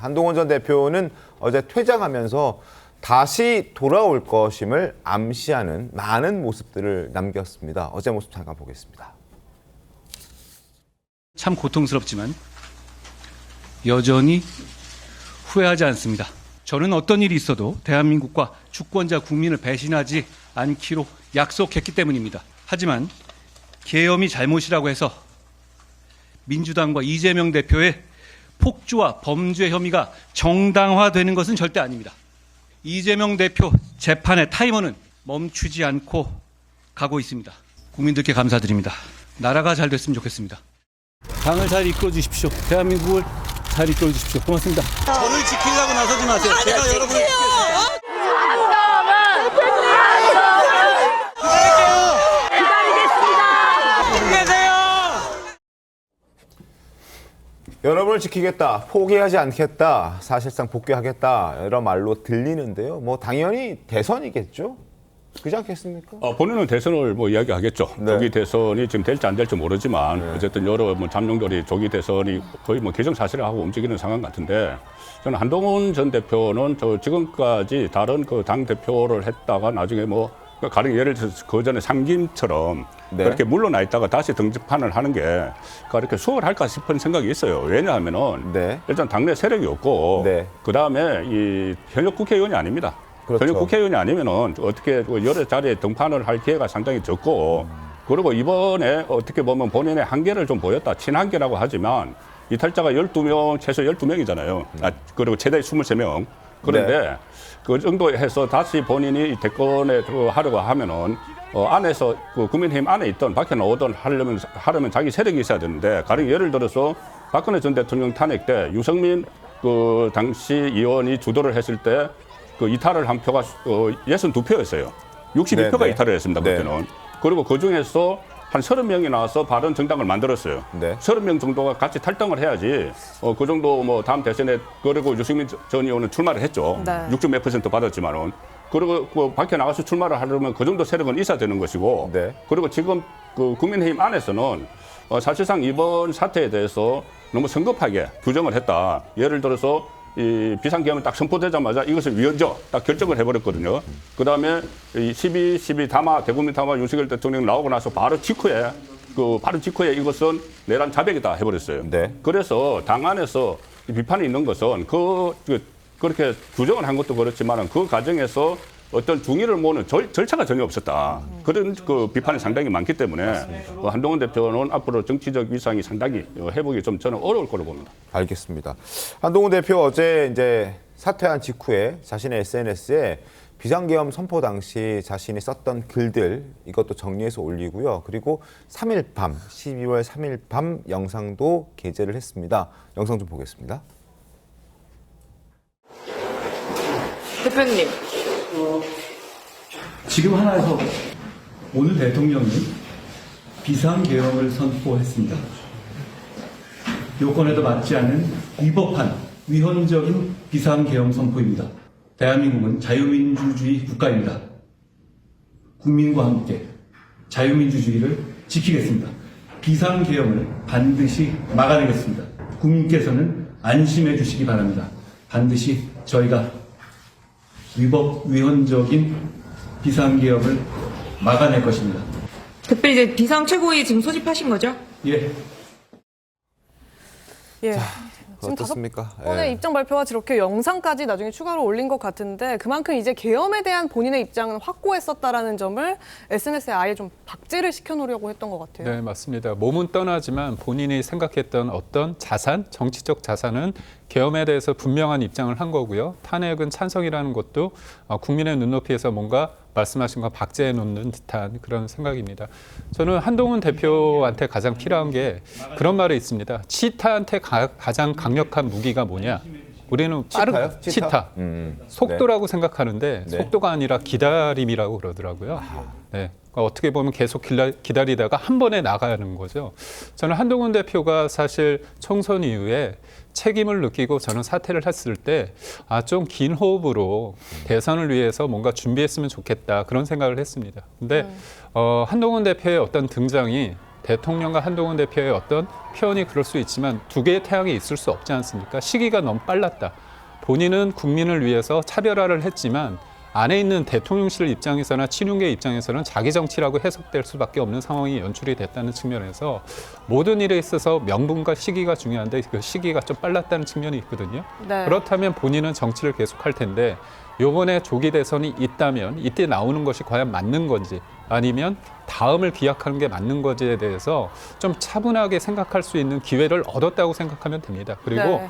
한동훈 전 대표는 어제 퇴장하면서 다시 돌아올 것임을 암시하는 많은 모습들을 남겼습니다. 어제 모습 잠깐 보겠습니다. 참 고통스럽지만 여전히 후회하지 않습니다. 저는 어떤 일이 있어도 대한민국과 주권자 국민을 배신하지 않기로 약속했기 때문입니다. 하지만 계엄이 잘못이라고 해서 민주당과 이재명 대표의 폭주와 범죄 혐의가 정당화되는 것은 절대 아닙니다. 이재명 대표 재판의 타이머는 멈추지 않고 가고 있습니다. 국민들께 감사드립니다. 나라가 잘 됐으면 좋겠습니다. 당을 잘 이끌어 주십시오. 대한민국을 잘 이끌어 주십시오. 고맙습니다. 저를 지키려고 나서지 마세요. 제가 여러분을 여러분을 지키겠다, 포기하지 않겠다, 사실상 복귀하겠다 이런 말로 들리는데요. 뭐 당연히 대선이겠죠. 그렇지 않겠습니까? 본인은 대선을 이야기하겠죠. 네. 조기 대선이 지금 될지 안 될지 모르지만 어쨌든 여러 잠룡들이 조기 대선이 거의 기정사실화하고 움직이는 상황 같은데 저는 한동훈 전 대표는 지금까지 다른 당 대표를 했다가 나중에 가령 예를 들어서 그 전에 상김처럼 네. 그렇게 물러나 있다가 다시 등판을 하는 게 그렇게 수월할까 싶은 생각이 있어요. 왜냐하면은 네. 일단 당내 세력이 없고 네. 그 다음에 이 현역 국회의원이 아닙니다. 그렇죠. 현역 국회의원이 아니면은 어떻게 여러 자리에 등판을 할 기회가 상당히 적고 그리고 이번에 어떻게 보면 본인의 한계를 좀 보였다. 친한계라고 하지만 이탈자가 12명, 최소 12명이잖아요. 그리고 최대 23명. 그런데 네. 그 정도 해서 다시 본인이 대권에 하려고 하면은 안에서 국민의힘 안에 있던 밖에 나오던 하려면 자기 세력이 있어야 되는데 가령 예를 들어서 박근혜 전 대통령 탄핵 때 유승민 당시 의원이 주도를 했을 때 이탈을 한 표가 62표였어요. 62표가 네. 이탈을 했습니다. 네. 그때는. 그리고 그중에서 한 30명이 나와서 바른 정당을 만들었어요. 네. 30명 정도가 같이 탈당을 해야지 그 정도 다음 대선에 그리고 유승민 전 의원은 출마를 했죠. 네. 60 몇 % 받았지만은 그리고 밖에 나가서 출마를 하려면 그 정도 세력은 있어야 되는 것이고 네. 그리고 지금 국민의힘 안에서는 사실상 이번 사태에 대해서 너무 성급하게 규정을 했다. 예를 들어서 이 비상계엄이 딱 선포되자마자 이것을 위헌적 딱 결정을 해버렸거든요. 그 다음에 12 담화, 대국민 담화 윤석열 대통령 나오고 나서 바로 직후에 이것은 내란 자백이다 해버렸어요. 네. 그래서 당 안에서 비판이 있는 것은 그렇게 규정을 한 것도 그렇지만 그 과정에서 어떤 중의를 모으는 절차가 전혀 없었다. 그런 비판이 상당히 많기 때문에 한동훈 대표는 앞으로 정치적 위상이 상당히 회복이 좀 저는 어려울 거로 봅니다. 알겠습니다. 한동훈 대표 어제 이제 사퇴한 직후에 자신의 SNS에 비상계엄 선포 당시 자신이 썼던 글들 이것도 정리해서 올리고요. 그리고 3일 밤, 12월 3일 밤 영상도 게재를 했습니다. 영상 좀 보겠습니다. 대표님. 지금 하나에서 오늘 대통령이 비상계엄을 선포했습니다. 요건에도 맞지 않는 위법한 위헌적인 비상계엄 선포입니다. 대한민국은 자유민주주의 국가입니다. 국민과 함께 자유민주주의를 지키겠습니다. 비상계엄을 반드시 막아내겠습니다. 국민께서는 안심해 주시기 바랍니다. 반드시 저희가 위헌적인 비상계엄을 막아낼 것입니다. 대표 이제 비상 최고위 지금 소집하신 거죠? 예. 예. 지금 어떻습니까? 5번의 예. 입장 발표와 이렇게 영상까지 나중에 추가로 올린 것 같은데 그만큼 이제 계엄에 대한 본인의 입장은 확고했었다라는 점을 SNS에 아예 좀 박제를 시켜놓으려고 했던 것 같아요. 네, 맞습니다. 몸은 떠나지만 본인이 생각했던 어떤 자산, 정치적 자산은 계엄에 대해서 분명한 입장을 한 거고요. 탄핵은 찬성이라는 것도 국민의 눈높이에서 뭔가 말씀하신 거 박제해 놓는 듯한 그런 생각입니다. 저는 한동훈 대표한테 가장 필요한 게 그런 말이 있습니다. 치타한테 가장 강력한 무기가 뭐냐? 우리는 치타요? 치타. 속도라고 생각하는데 네. 속도가 아니라 기다림이라고 그러더라고요. 네. 그러니까 어떻게 보면 계속 기다리다가 한 번에 나가는 거죠. 저는 한동훈 대표가 사실 총선 이후에 책임을 느끼고 저는 사퇴를 했을 때 좀 긴 호흡으로 대선을 위해서 뭔가 준비했으면 좋겠다 그런 생각을 했습니다. 근데 한동훈 대표의 어떤 등장이 대통령과 한동훈 대표의 어떤 표현이 그럴 수 있지만 두 개의 태양이 있을 수 없지 않습니까? 시기가 너무 빨랐다. 본인은 국민을 위해서 차별화를 했지만 안에 있는 대통령실 입장에서나 친윤계 입장에서는 자기 정치라고 해석될 수밖에 없는 상황이 연출이 됐다는 측면에서 모든 일에 있어서 명분과 시기가 중요한데 그 시기가 좀 빨랐다는 측면이 있거든요. 네. 그렇다면 본인은 정치를 계속할 텐데 요번에 조기 대선이 있다면 이때 나오는 것이 과연 맞는 건지 아니면 다음을 기약하는 게 맞는 건지에 대해서 좀 차분하게 생각할 수 있는 기회를 얻었다고 생각하면 됩니다. 그리고 네.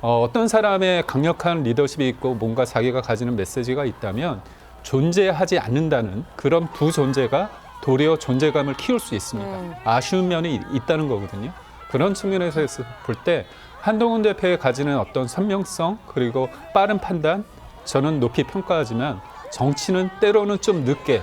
어떤 사람의 강력한 리더십이 있고 뭔가 자기가 가지는 메시지가 있다면 존재하지 않는다는 그런 부존재가 도리어 존재감을 키울 수 있습니다. 아쉬운 면이 있다는 거거든요. 그런 측면에서 볼 때 한동훈 대표의 가지는 어떤 선명성 그리고 빠른 판단 저는 높이 평가하지만 정치는 때로는 좀 늦게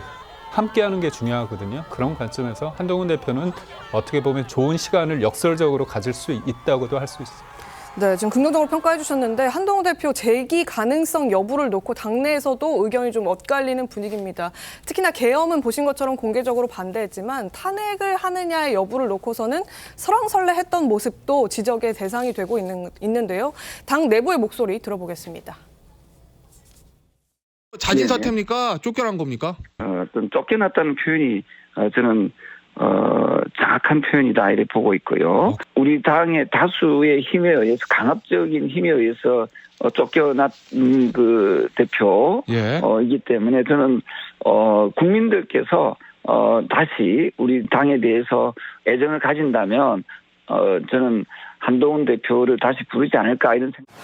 함께하는 게 중요하거든요. 그런 관점에서 한동훈 대표는 어떻게 보면 좋은 시간을 역설적으로 가질 수 있다고도 할 수 있습니다. 네, 지금 긍정적으로 평가해 주셨는데 한동훈 대표 재기 가능성 여부를 놓고 당내에서도 의견이 좀 엇갈리는 분위기입니다. 특히나 계엄은 보신 것처럼 공개적으로 반대했지만 탄핵을 하느냐의 여부를 놓고서는 설왕설래했던 모습도 지적의 대상이 되고 있는데요. 당 내부의 목소리 들어보겠습니다. 자진 사퇴입니까? 쫓겨난 겁니까? 좀 쫓겨났다는 표현이 저는 정확한 표현이다 이렇게 보고 있고요. 우리 당의 다수의 힘에 의해서 강압적인 힘에 의해서 쫓겨난 그 대표이기 때문에 저는 국민들께서 다시 우리 당에 대해서 애정을 가진다면 저는 한동훈 대표를 다시 부르지 않을까 이런 생각.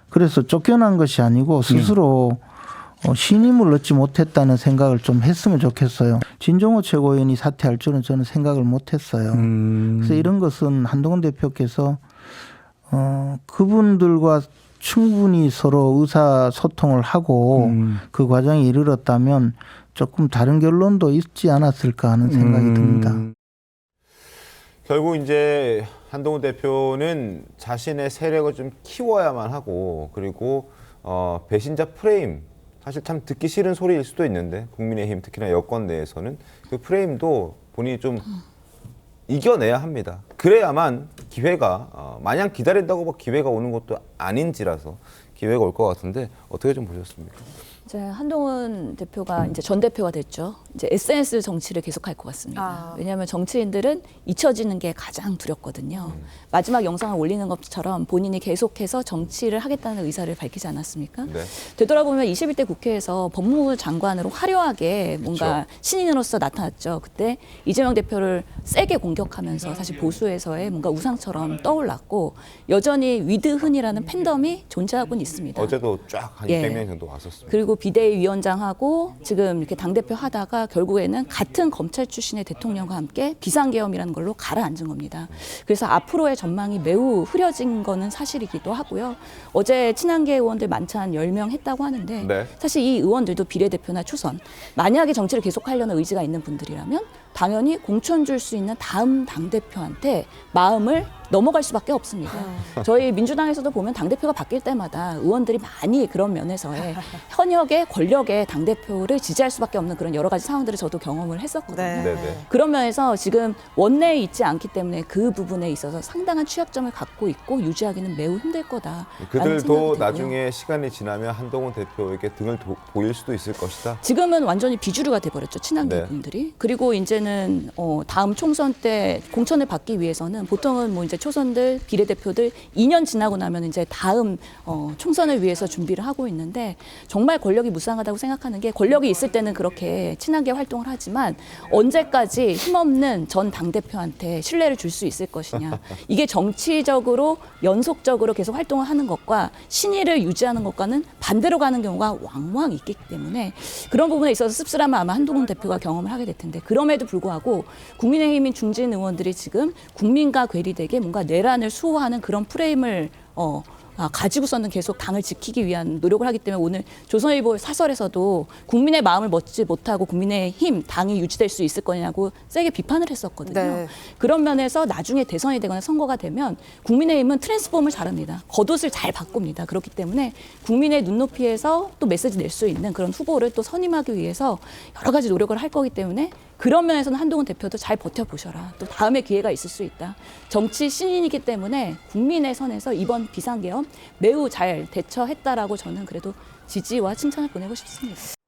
그래서 쫓겨난 것이 아니고 스스로 신임을 얻지 못했다는 생각을 좀 했으면 좋겠어요. 진종호 최고위원이 사퇴할 줄은 저는 생각을 못했어요. 그래서 이런 것은 한동훈 대표께서 그분들과 충분히 서로 의사소통을 하고 그 과정에 이르렀다면 조금 다른 결론도 있지 않았을까 하는 생각이 듭니다. 결국 이제 한동훈 대표는 자신의 세력을 좀 키워야만 하고 그리고 배신자 프레임 사실 참 듣기 싫은 소리일 수도 있는데 국민의힘 특히나 여권 내에서는 그 프레임도 본인이 좀 이겨내야 합니다. 그래야만 기회가 마냥 기다린다고 뭐 기회가 오는 것도 아닌지라서 기회가 올 것 같은데 어떻게 좀 보셨습니까? 이제 한동훈 대표가 이제 전 대표가 됐죠. 이제 SNS 정치를 계속할 것 같습니다. 왜냐하면 정치인들은 잊혀지는 게 가장 두렵거든요. 마지막 영상을 올리는 것처럼 본인이 계속해서 정치를 하겠다는 의사를 밝히지 않았습니까? 네. 되돌아보면 21대 국회에서 법무부 장관으로 화려하게 뭔가 그렇죠. 신인으로서 나타났죠. 그때 이재명 대표를 세게 공격하면서 사실 보수에서의 뭔가 우상처럼 떠올랐고 여전히 위드흔이라는 팬덤이 존재하고는 있습니다. 어제도 쫙 한 200명 정도 왔었습니다. 그리고 비대위원장하고 지금 이렇게 당대표 하다가 결국에는 같은 검찰 출신의 대통령과 함께 비상계엄이라는 걸로 가라앉은 겁니다. 그래서 앞으로의 전망이 매우 흐려진 거는 사실이기도 하고요. 어제 친한계 의원들 만찬 10명 했다고 하는데 네. 사실 이 의원들도 비례대표나 초선 만약에 정치를 계속하려는 의지가 있는 분들이라면 당연히 공천 줄 수 있는 다음 당대표한테 마음을 넘어갈 수밖에 없습니다. 저희 민주당에서도 보면 당대표가 바뀔 때마다 의원들이 많이 그런 면에서의 현역의 권력의 당대표를 지지할 수밖에 없는 그런 여러 가지 상황들을 저도 경험을 했었거든요. 네네. 그런 면에서 지금 원내에 있지 않기 때문에 그 부분에 있어서 상당한 취약점을 갖고 있고 유지하기는 매우 힘들 거다. 그들도 나중에 시간이 지나면 한동훈 대표에게 등을 보일 수도 있을 것이다. 지금은 완전히 비주류가 돼버렸죠. 친한계 네. 분들이. 그리고 이제는 다음 총선 때 공천을 받기 위해서는 보통은 뭐 이제 초선들, 비례대표들 2년 지나고 나면 이제 다음 총선을 위해서 준비를 하고 있는데 정말 권력이 무쌍하다고 생각하는 게 권력이 있을 때는 그렇게 친하게 활동을 하지만 언제까지 힘없는 전 당대표한테 신뢰를 줄 수 있을 것이냐. 이게 정치적으로 연속적으로 계속 활동을 하는 것과 신의를 유지하는 것과는 반대로 가는 경우가 왕왕 있기 때문에 그런 부분에 있어서 씁쓸하면 아마 한동훈 대표가 경험을 하게 될 텐데 그럼에도 불구하고 국민의힘인 중진 의원들이 지금 국민과 괴리되게 뭔가 내란을 수호하는 그런 프레임을 가지고서는 계속 당을 지키기 위한 노력을 하기 때문에 오늘 조선일보 사설에서도 국민의 마음을 먹지 못하고 국민의힘 당이 유지될 수 있을 거냐고 세게 비판을 했었거든요. 네. 그런 면에서 나중에 대선이 되거나 선거가 되면 국민의힘은 트랜스폼을 잘합니다. 겉옷을 잘 바꿉니다. 그렇기 때문에 국민의 눈높이에서 또 메시지 낼 수 있는 그런 후보를 또 선임하기 위해서 여러 가지 노력을 할 거기 때문에 그런 면에서는 한동훈 대표도 잘 버텨보셔라. 또 다음에 기회가 있을 수 있다. 정치 신인이기 때문에 국민의 선에서 이번 비상계엄 매우 잘 대처했다라고 저는 그래도 지지와 칭찬을 보내고 싶습니다.